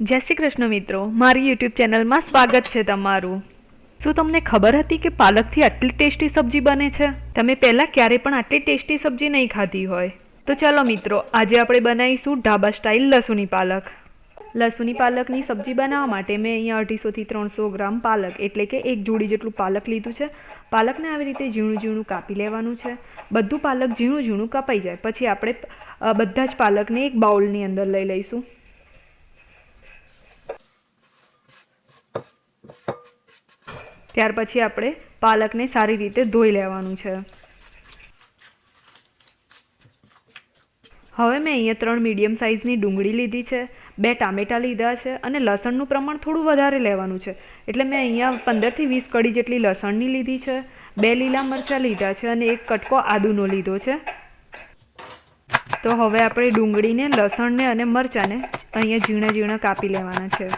જય શ્રી કૃષ્ણ મિત્રો, મારી યુટ્યુબ ચેનલમાં સ્વાગત છે તમારું। શું તમને ખબર હતી કે પાલકથી આટલી ટેસ્ટી સબ્જી બને છે? તમે પહેલાં ક્યારે પણ આટલી ટેસ્ટી સબ્જી નહીં ખાધી હોય। તો ચાલો મિત્રો, આજે આપણે બનાવીશું ઢાબા સ્ટાઇલ લસુની પાલક। લસુની પાલકની સબ્જી બનાવવા માટે મેં અહીંયા 250 થી 300 ગ્રામ પાલક એટલે કે એક જોડી જેટલું પાલક લીધું છે। પાલકને આવી રીતે ઝીણું ઝીણું કાપી લેવાનું છે। બધું પાલક ઝીણું ઝીણું કપાઈ જાય પછી આપણે બધા જ પાલકને એક બાઉલની અંદર લઈ લઈશું। ત્યાર પછી આપણે પાલકને સારી રીતે ધોઈ લેવાનું છે। હવે મેં અહીંયા 3 મીડિયમ સાઇઝની ડુંગળી લીધી છે, 2 ટામેટાં લીધા છે અને લસણનું પ્રમાણ થોડું વધારે લેવાનું છે, એટલે મેં અહીંયા 15 થી 20 કળી જેટલી લસણની લીધી છે, 2 લીલા મરચાં લીધા છે અને એક કટકો આદુનો લીધો છે। તો હવે આપણે ડુંગળીને, લસણને અને મરચાંને અહીંયા ઝીણા ઝીણા કાપી લેવાના છે।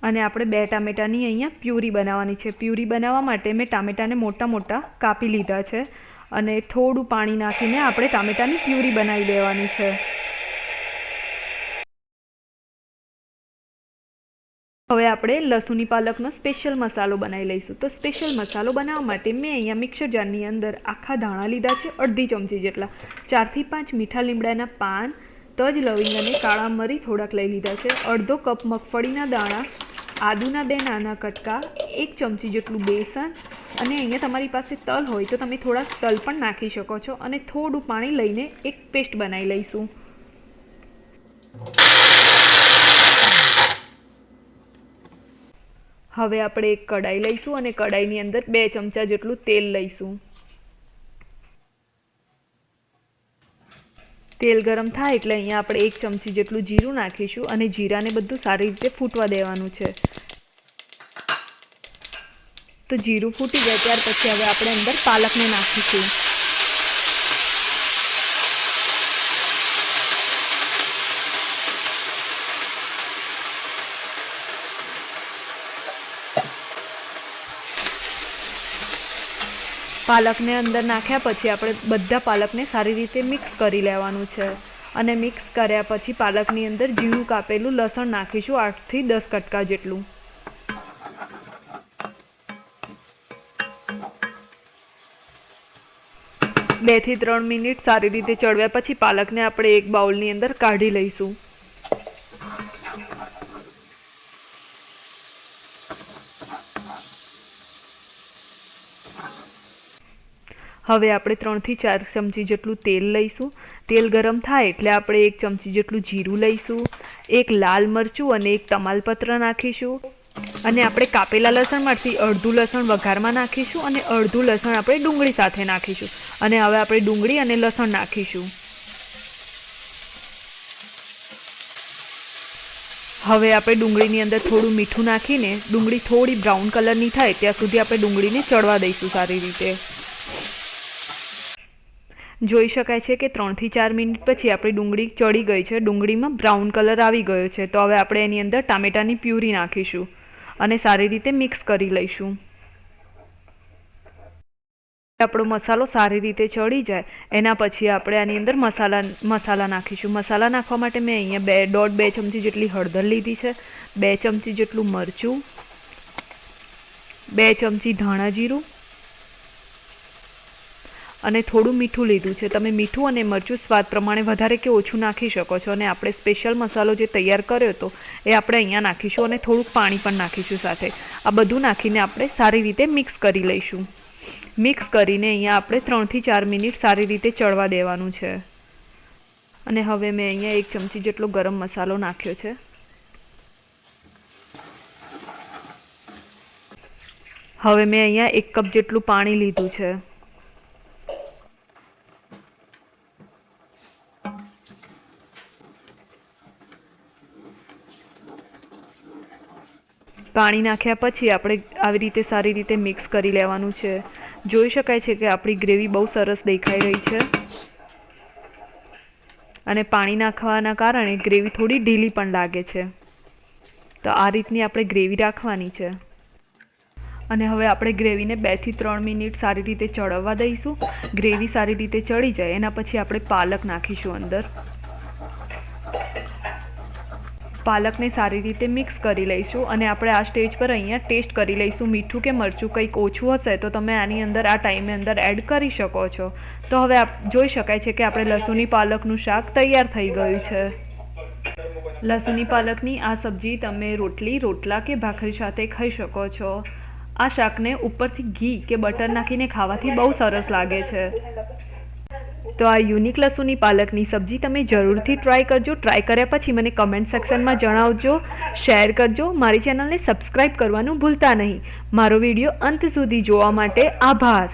અને આપણે 2 ટામેટાની અહીંયા પ્યુરી બનાવવાની છે। પ્યુરી બનાવવા માટે મેં ટામેટાને મોટા મોટા કાપી લીધા છે અને થોડું પાણી નાખીને આપણે ટામેટાની પ્યુરી બનાવી દેવાની છે। હવે આપણે લસુની પાલકનો સ્પેશિયલ મસાલો બનાવી લઈશું। તો સ્પેશિયલ મસાલો બનાવવા માટે મેં અહીંયા મિક્સર જારની અંદર આખા ધાણા લીધા છે, અડધી ચમચી જેટલા, 4 થી 5 મીઠા લીમડાના પાન, તજ, લવિંગ અને કાળા મરી થોડાક લઈ લીધા છે, અડધો કપ મગફળીના દાણા, આદુના 2 નાના કટકા, 1 ચમચી જેટલું બેસન અને અહીંયા તમારી પાસે તલ હોય તો તમે થોડા તલ પણ નાખી શકો છો અને થોડું પાણી લઈને એક પેસ્ટ બનાવી લઈશું। હવે આપણે એક કડાઈ લઈશું અને કડાઈની અંદર 2 ચમચા જેટલું તેલ લઈશું। તેલ ગરમ થાય એટલે અહીંયા આપણે 1 ચમચી જેટલું જીરું નાખીશું અને જીરાને બધું સારી રીતે ફૂટવા દેવાનું છે। તો જીરું ફૂટી જાય ત્યાર પછી હવે આપણે અંદર પાલકને નાખીશું। પાલકને અંદર નાખ્યા પછી આપણે બધા પાલકને સારી રીતે મિક્સ કરી લેવાનું છે અને મિક્સ કર્યા પછી પાલકની અંદર ઝીણું કાપેલું લસણ નાખીશું, 8 થી 10 કટકા જેટલું। બે થી 3 મિનિટ સારી રીતે ચડવ્યા પછી પાલકને આપણે એક બાઉલની અંદર કાઢી લઈશું। હવે આપણે 3 થી 4 ચમચી જેટલું તેલ લઈશું। તેલ ગરમ થાય એટલે આપણે 1 ચમચી જેટલું જીરું લઈશું, 1 લાલ મરચું અને 1 તમાલપત્ર નાખીશું અને આપણે કાપેલા લસણમાંથી અડધું લસણ વઘારમાં નાખીશું અને અડધું લસણ આપણે ડુંગળી સાથે નાખીશું અને હવે આપણે ડુંગળી અને લસણ નાખીશું। હવે આપણે ડુંગળીની અંદર થોડું મીઠું નાખીને ડુંગળી થોડી બ્રાઉન કલરની થાય ત્યાં સુધી આપણે ડુંગળીને ચડવા દઈશું સારી રીતે। જોઈ શકાય છે કે 3 થી 4 મિનિટ પછી આપણી ડુંગળી ચડી ગઈ છે, ડુંગળીમાં બ્રાઉન કલર આવી ગયો છે। તો હવે આપણે એની અંદર ટામેટાની પ્યુરી નાખીશું અને સારી રીતે મિક્સ કરી લઈશું। આપણો મસાલો સારી રીતે ચડી જાય એના પછી આપણે આની અંદર મસાલા નાખીશું। મસાલા નાખવા માટે મેં અહીંયા 2 ચમચી જેટલી હળદર લીધી છે, 2 ચમચી જેટલું મરચું, 2 ચમચી ધાણા જીરું અને થોડું મીઠું લીધું છે। તમે મીઠું અને મરચું સ્વાદ પ્રમાણે વધારે કે ઓછું નાખી શકો છો અને આપણે સ્પેશિયલ મસાલો જે તૈયાર કર્યો હતો એ આપણે અહીંયા નાખીશું અને થોડુંક પાણી પણ નાખીશું સાથે। આ બધું નાખીને આપણે સારી રીતે મિક્સ કરી લઈશું। મિક્સ કરીને અહીંયા આપણે 3 થી 4 મિનિટ સારી રીતે ચડવા દેવાનું છે અને હવે મેં અહીંયા 1 ચમચી જેટલો ગરમ મસાલો નાખ્યો છે। હવે મેં અહીંયા 1 કપ જેટલું પાણી લીધું છે। પાણી નાખ્યા પછી આપણે આવી રીતે સારી રીતે મિક્સ કરી લેવાનું છે। જોઈ શકાય છે કે આપણી ગ્રેવી બહુ સરસ દેખાઈ રહી છે અને પાણી નાખવાના કારણે ગ્રેવી થોડી ઢીલી પણ લાગે છે। તો આ રીતની આપણે ગ્રેવી રાખવાની છે। હવે આપણે અહીંયા 1 કપ જેટલું પાણી લીધું છે। પાણી નાખ્યા પછી આપણે આવી રીતે સારી રીતે મિક્સ કરી લેવાનું છે। જોઈ શકાય છે કે આપણી ગ્રેવી બહુ સરસ દેખાઈ રહી છે અને પાણી નાખવાના કારણે ગ્રેવી થોડી ઢીલી પણ લાગે છે। તો આ રીતની આપણે ગ્રેવી રાખવાની છે। અને હવે આપણે ગ્રેવીને 2 થી 3 મિનિટ સારી રીતે ચડવવા દઈશું. ગ્રેવી સારી રીતે ચડી જાય એના પછી આપણે પાલક નાખીશું અંદર. પાલકને સારી રીતે મિક્સ કરી લઈશું અને આપણે આ સ્ટેજ પર અહીંયા ટેસ્ટ કરી લઈશું. મીઠું કે મરચું કંઈક ઓછું હશે તો તમે આની અંદર આ ટાઈમે અંદર એડ કરી શકો છો. તો હવે જોઈ શકાય છે કે આપણે લસુની પાલકનું શાક તૈયાર થઈ ગયું છે. લસુની પાલકની આ સબ્જી તમે રોટલી, રોટલા કે ભાખરી સાથે ખાઈ શકો છો. આ શાકને ઉપરથી ઘી કે બટર નાખીને ખાવાથી બહુ સરસ લાગે છે. તો આ યુનિક લસુની પાલકની સબ્જી તમે જરૂરથી ટ્રાય કરજો. ટ્રાય કર્યા પછી મને કમેન્ટ સેક્શનમાં જણાવજો, શેર કરજો. મારી ચેનલને સબસ્ક્રાઈબ કરવાનું ભૂલતા નહીં. મારો વિડીયો અંત સુધી જોવા માટે આભાર.